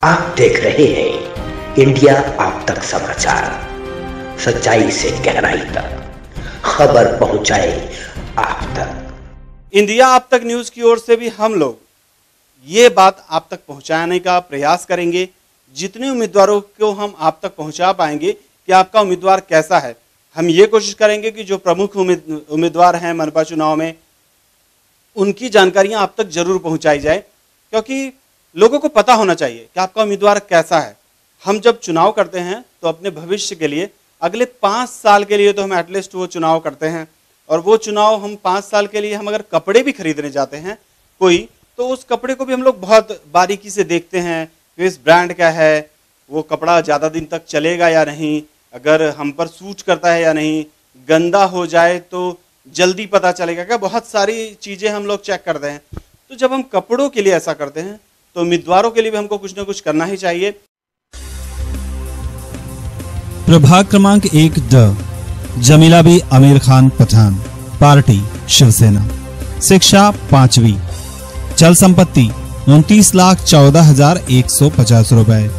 आप देख रहे हैं इंडिया आप तक समाचार, सच्चाई से गहराई तक खबर पहुंचाए आप तक। इंडिया आप तक न्यूज की ओर से भी हम लोग ये बात आप तक पहुंचाने का प्रयास करेंगे। जितने उम्मीदवारों को हम आप तक पहुंचा पाएंगे कि आपका उम्मीदवार कैसा है, हम ये कोशिश करेंगे कि जो प्रमुख उम्मीदवार हैं मनपा चुनाव में, उनकी जानकारियां आप तक जरूर पहुंचाई जाए, क्योंकि लोगों को पता होना चाहिए कि आपका उम्मीदवार कैसा है। हम जब चुनाव करते हैं तो अपने भविष्य के लिए, अगले 5 साल के लिए तो हम एटलीस्ट वो चुनाव करते हैं, और वो चुनाव हम 5 साल के लिए हम अगर कपड़े भी खरीदने जाते हैं कोई, तो उस कपड़े को भी हम लोग बहुत बारीकी से देखते हैं कि इस ब्रांड का है, वो कपड़ा ज़्यादा दिन तक चलेगा या नहीं, अगर हम पर सूट करता है या नहीं, गंदा हो जाए तो जल्दी पता चलेगा क्या, बहुत सारी चीज़ें हम लोग चेक करते हैं। तो जब हम कपड़ों के लिए ऐसा करते हैं तो उम्मीदवारों के लिए भी हमको कुछ ना कुछ करना ही चाहिए। प्रभाग क्रमांक 1 जमीला बी आमिर खान पठान, पार्टी शिवसेना, शिक्षा 5वीं, चल संपत्ति 29,14,150 रुपए,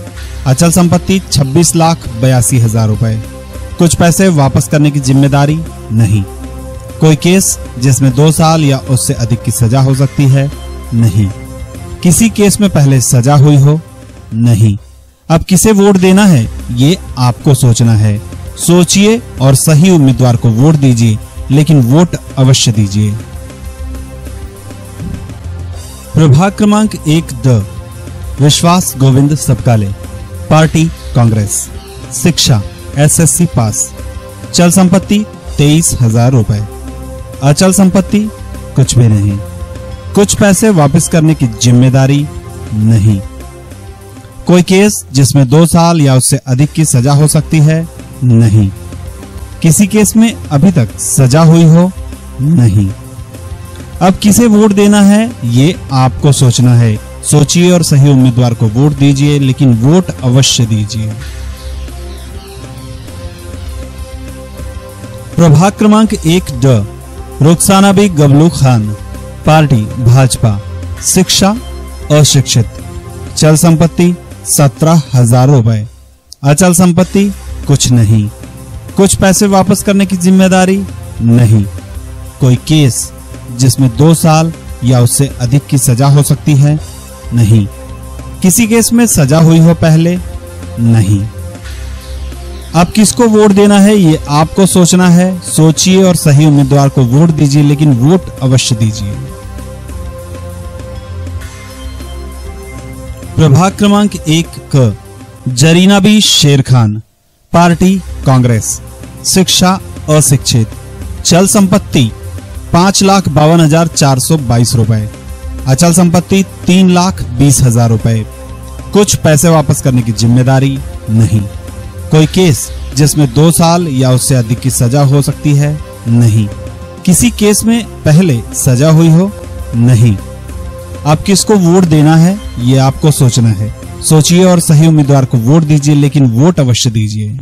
अचल संपत्ति 26,82,000 रुपए। कुछ पैसे वापस करने की जिम्मेदारी नहीं। कोई केस जिसमें 2 साल या उससे अधिक की सजा हो सकती है नहीं। किसी केस में पहले सजा हुई हो नहीं। अब किसे वोट देना है ये आपको सोचना है। सोचिए और सही उम्मीदवार को वोट दीजिए, लेकिन वोट अवश्य दीजिए। प्रभाग क्रमांक 1 विश्वास गोविंद सबकाले, पार्टी कांग्रेस, शिक्षा SSC पास, चल संपत्ति 23,000 रुपए, अचल संपत्ति कुछ भी नहीं। कुछ पैसे वापस करने की जिम्मेदारी नहीं। कोई केस जिसमें 2 साल या उससे अधिक की सजा हो सकती है नहीं। किसी केस में अभी तक सजा हुई हो नहीं। अब किसे वोट देना है ये आपको सोचना है। सोचिए और सही उम्मीदवार को वोट दीजिए, लेकिन वोट अवश्य दीजिए। प्रभाग क्रमांक 1 रुखसाना बी गबलू खान, पार्टी भाजपा, शिक्षा अशिक्षित, चल संपत्ति 17,000 रुपए, अचल संपत्ति कुछ नहीं। कुछ पैसे वापस करने की जिम्मेदारी नहीं। कोई केस जिसमें 2 साल या उससे अधिक की सजा हो सकती है नहीं। किसी केस में सजा हुई हो पहले नहीं। अब किसको वोट देना है ये आपको सोचना है। सोचिए और सही उम्मीदवार को वोट दीजिए, लेकिन वोट अवश्य दीजिए। प्रभाग क्रमांक 1 जरीना बी शेर खान, पार्टी कांग्रेस, शिक्षा अशिक्षित, चल संपत्ति 5,52,422 रुपए, अचल संपत्ति 3,20,000 रुपए। कुछ पैसे वापस करने की जिम्मेदारी नहीं। कोई केस जिसमें 2 साल या उससे अधिक की सजा हो सकती है नहीं। किसी केस में पहले सजा हुई हो नहीं। अब किसको वोट देना है ये आपको सोचना है। सोचिए और सही उम्मीदवार को वोट दीजिए, लेकिन वोट अवश्य दीजिए।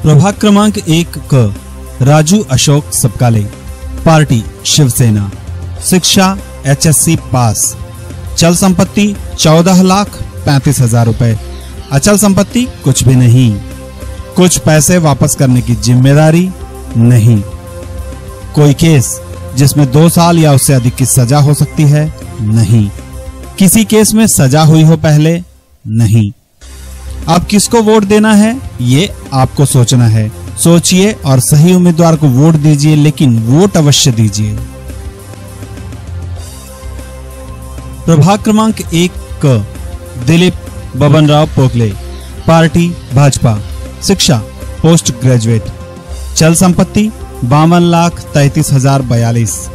प्रभाग क्रमांक 1 राजू अशोक सबकाले, पार्टी शिवसेना, शिक्षा HSC पास, चल संपत्ति 14,35,000 रुपए, अचल संपत्ति कुछ भी नहीं। कुछ पैसे वापस करने की जिम्मेदारी नहीं। कोई केस जिसमें 2 साल या उससे अधिक की सजा हो सकती है नहीं। किसी केस में सजा हुई हो पहले नहीं। अब किसको वोट देना है ये आपको सोचना है। सोचिए और सही उम्मीदवार को वोट दीजिए, लेकिन वोट अवश्य दीजिए। प्रभाग क्रमांक 1 दिलीप बबन राव पोकले, पार्टी भाजपा, शिक्षा पोस्ट ग्रेजुएट, चल संपत्ति 52,33,042,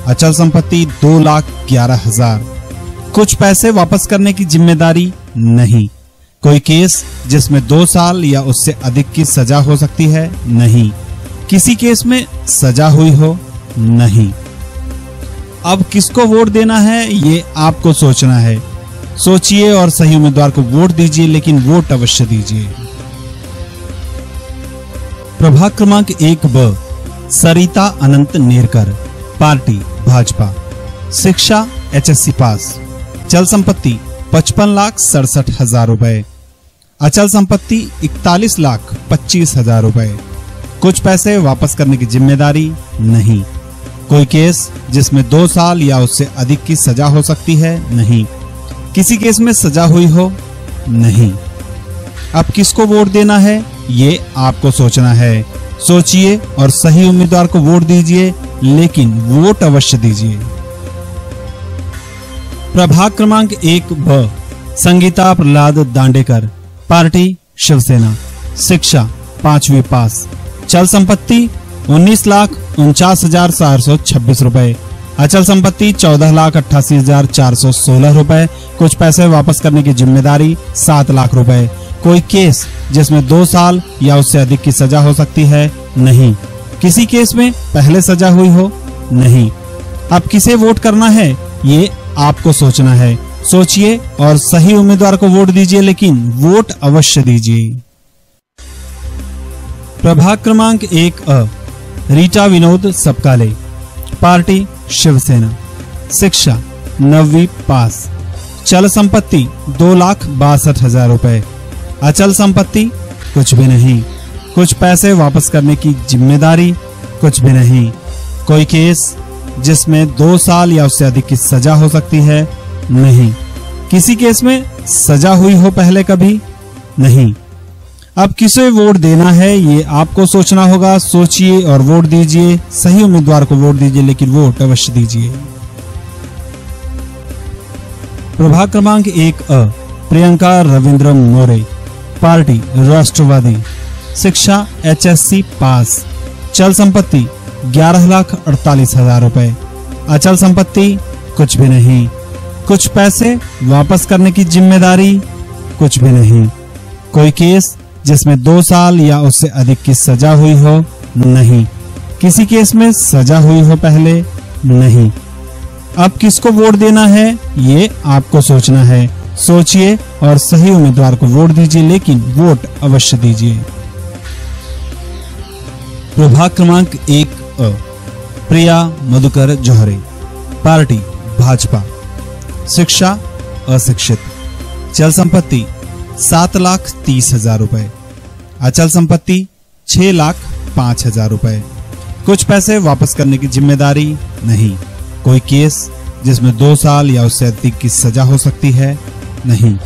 अचल संपत्ति 2,11,000। कुछ पैसे वापस करने की जिम्मेदारी नहीं। कोई केस जिसमें 2 साल या उससे अधिक की सजा हो सकती है नहीं। किसी केस में सजा हुई हो नहीं। अब किसको वोट देना है ये आपको सोचना है। सोचिए और सही उम्मीदवार को वोट दीजिए, लेकिन वोट अवश्य दीजिए। प्रभाग क्रमांक 1 सरिता अनंत नेरकर, पार्टी भाजपा, शिक्षा HSC पास। चल संपत्ति 55,67,000 रुपए। अचल संपत्ति 41,25,000 रुपए। कुछ पैसे वापस करने की जिम्मेदारी नहीं। कोई केस जिसमें 2 साल या उससे अधिक की सजा हो सकती है नहीं। किसी केस में सजा हुई हो नहीं। अब किसको वोट देना है ये आपको सोचना है। सोचिए और सही उम्मीदवार को वोट दीजिए, लेकिन वोट अवश्य दीजिए। प्रभाग क्रमांक 1 ब संगीता प्रहलाद दांडेकर, पार्टी शिवसेना, शिक्षा 5वीं पास। चल संपत्ति 19,49,426 रुपए। अचल संपत्ति 14,88,416 रुपए। कुछ पैसे वापस करने की जिम्मेदारी 7 लाख रुपए। कोई केस जिसमें 2 साल या उससे अधिक की सजा हो सकती है नहीं। किसी केस में पहले सजा हुई हो नहीं। अब किसे वोट करना है ये आपको सोचना है। सोचिए और सही उम्मीदवार को वोट दीजिए, लेकिन वोट अवश्य दीजिए। प्रभाग क्रमांक 1 अ रीटा विनोद सपकाले, पार्टी शिवसेना, शिक्षा 9वीं पास। चल संपत्ति 2,62,000 रुपए। अचल संपत्ति कुछ भी नहीं। कुछ पैसे वापस करने की जिम्मेदारी कुछ भी नहीं। कोई केस जिसमें 2 साल या उससे अधिक की सजा हो सकती है नहीं। किसी केस में सजा हुई हो पहले कभी नहीं। अब किसे वोट देना है ये आपको सोचना होगा। सोचिए और वोट दीजिए। सही उम्मीदवार को वोट दीजिए, लेकिन वोट अवश्य दीजिए। प्रभाग क्रमांक 1 अ प्रियंका रविंद्र मोरे, पार्टी राष्ट्रवादी, शिक्षा HSC पास। चल संपत्ति 11,48,000 रुपए। अचल संपत्ति कुछ भी नहीं। कुछ पैसे वापस करने की जिम्मेदारी कुछ भी नहीं। कोई केस जिसमें 2 साल या उससे अधिक की सजा हुई हो नहीं। किसी केस में सजा हुई हो पहले नहीं। अब किसको वोट देना है ये आपको सोचना है। सोचिए और सही उम्मीदवार को वोट दीजिए, लेकिन वोट अवश्य दीजिए। प्रभाग क्रमांक 1 अ प्रिया मधुकर जौहरे, पार्टी भाजपा, शिक्षा अशिक्षित। चल संपत्ति 7,30,000 रुपए। अचल संपत्ति 6,05,000 रुपए। कुछ पैसे वापस करने की जिम्मेदारी नहीं। कोई केस जिसमें 2 साल या उससे अधिक की सजा हो सकती है नहीं।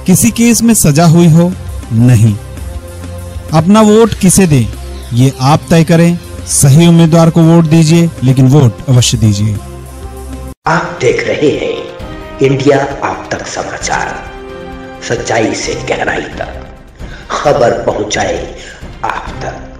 किसी केस में सजा हुई हो नहीं। अपना वोट किसे दें ये आप तय करें। सही उम्मीदवार को वोट दीजिए, लेकिन वोट अवश्य दीजिए। आप देख रहे हैं इंडिया आप तक समाचार, सच्चाई से गहराई तक खबर पहुंचाए आप तक।